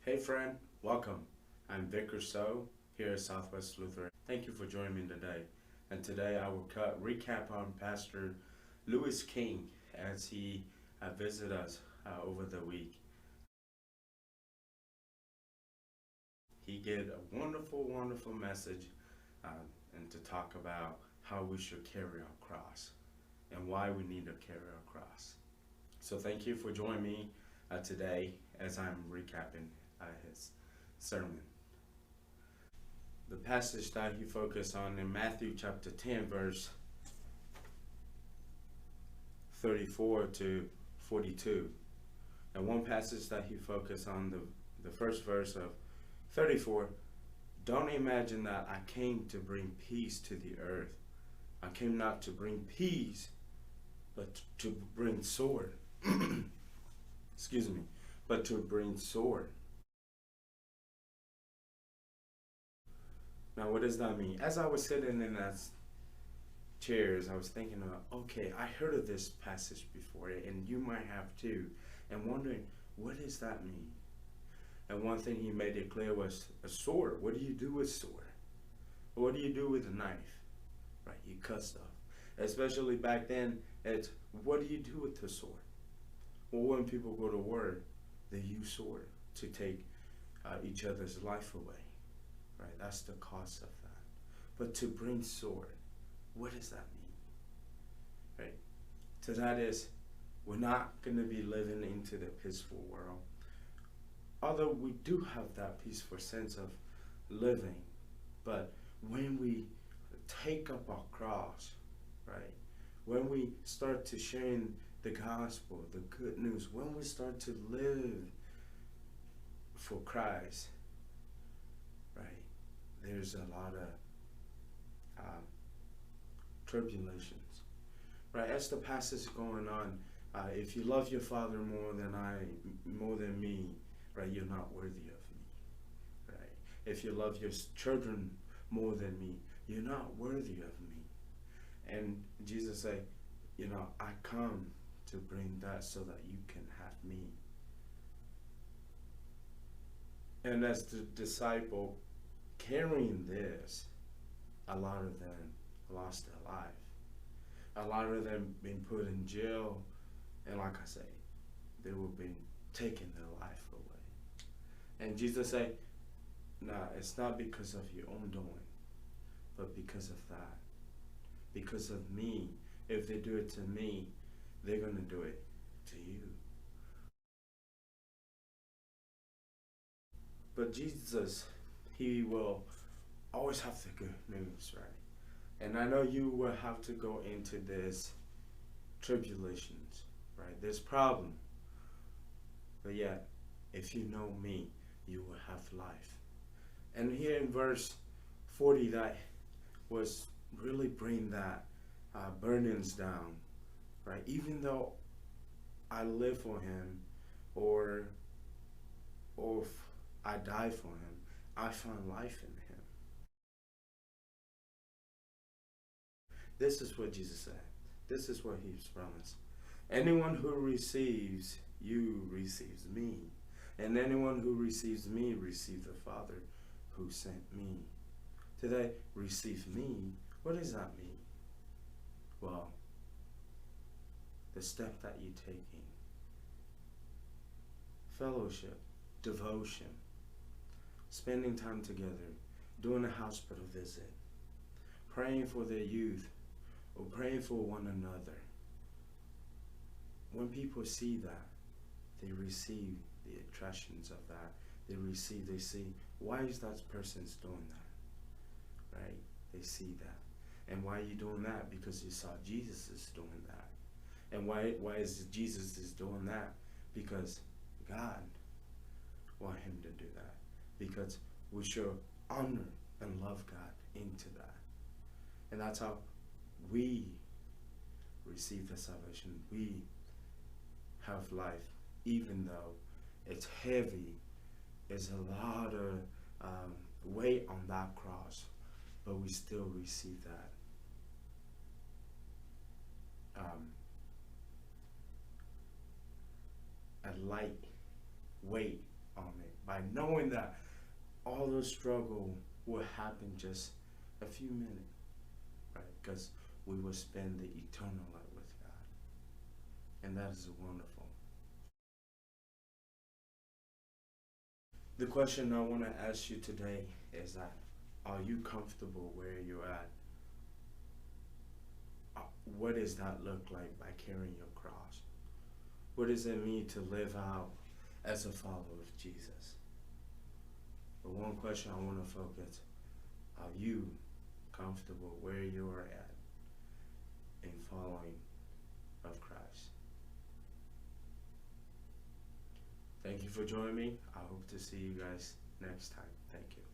Hey friend, welcome. I'm Vicar Soe here at Southwest Lutheran. Thank you for joining me today. And today I will recap on Pastor Lewis King as he visited us over the week. He gave a wonderful, wonderful message uh, and to talk about how we should carry our cross and why we need to carry our cross. So thank you for joining me today as I'm recapping his sermon. The passage that he focused on in Matthew chapter 10, verse 34 to 42. And one passage that he focused on, the first verse of 34, don't imagine that I came to bring peace to the earth. I came not to bring peace, but to bring sword. Excuse me, but to bring sword. Now, what does that mean? As I was sitting in that chairs, I was thinking about, okay, I heard of this passage before, and you might have too, and wondering, what does that mean? And one thing he made it clear was a sword. What do you do with sword? What do you do with a knife? Right, you cut stuff. Especially back then, it's what do you do with the sword? Well, when people go to war, they use sword to take each other's life away. Right, that's the cost of that. But to bring sword, what does that mean? Right, so that is, we're not going to be living into the peaceful world. Although we do have that peaceful sense of living, but when we take up our cross, right, when we start to sharing the gospel, the good news, when we start to live for Christ, right, there's a lot of tribulations, right? As the passage going on, if you love your father more than me, right, you're not worthy of me, right? If you love your children more than me, you're not worthy of me. And Jesus said, I come to bring that so that you can have me. And as the disciple carrying this, a lot of them lost their life. A lot of them been put in jail, and like I say, they were being taken their life away. And Jesus said, nah, it's not because of your own doing, but because of that. Because of me. If they do it to me, they're going to do it to you. But Jesus, he will always have the good news, right? And I know you will have to go into this tribulations, right? This problem. But yet, if you know me, you will have life. And here in verse 40, that was really bring that burdens down, right? Even though I live for him, or if I die for him, I find life in him. This is what Jesus said. This is what he's promised. Anyone who receives you receives me. And anyone who receives me receives the Father who sent me. Today, receive me. What does that mean? Well, the step that you're taking. Fellowship, devotion, spending time together, doing a hospital visit, praying for their youth, or praying for one another. When people see that, they receive the attractions of that. They see, why is that person's doing that? Right? They see that. And why are you doing that? Because you saw Jesus is doing that. And why is Jesus is doing that? Because God want him to do that. Because we should honor and love God into that. And that's how we receive the salvation. We have life, even though it's heavy. There's a lot of weight on that cross, but we still receive that. A light weight on it by knowing that all the struggle will happen just a few minutes, right? Because we will spend the eternal life with God. And that is wonderful. The question I want to ask you today is that, are you comfortable where you're at? What does that look like by carrying your cross? What does it mean to live out as a follower of Jesus? But one question I want to focus, are you comfortable where you are at in following of Christ? Thank you for joining me. I hope to see you guys next time. Thank you.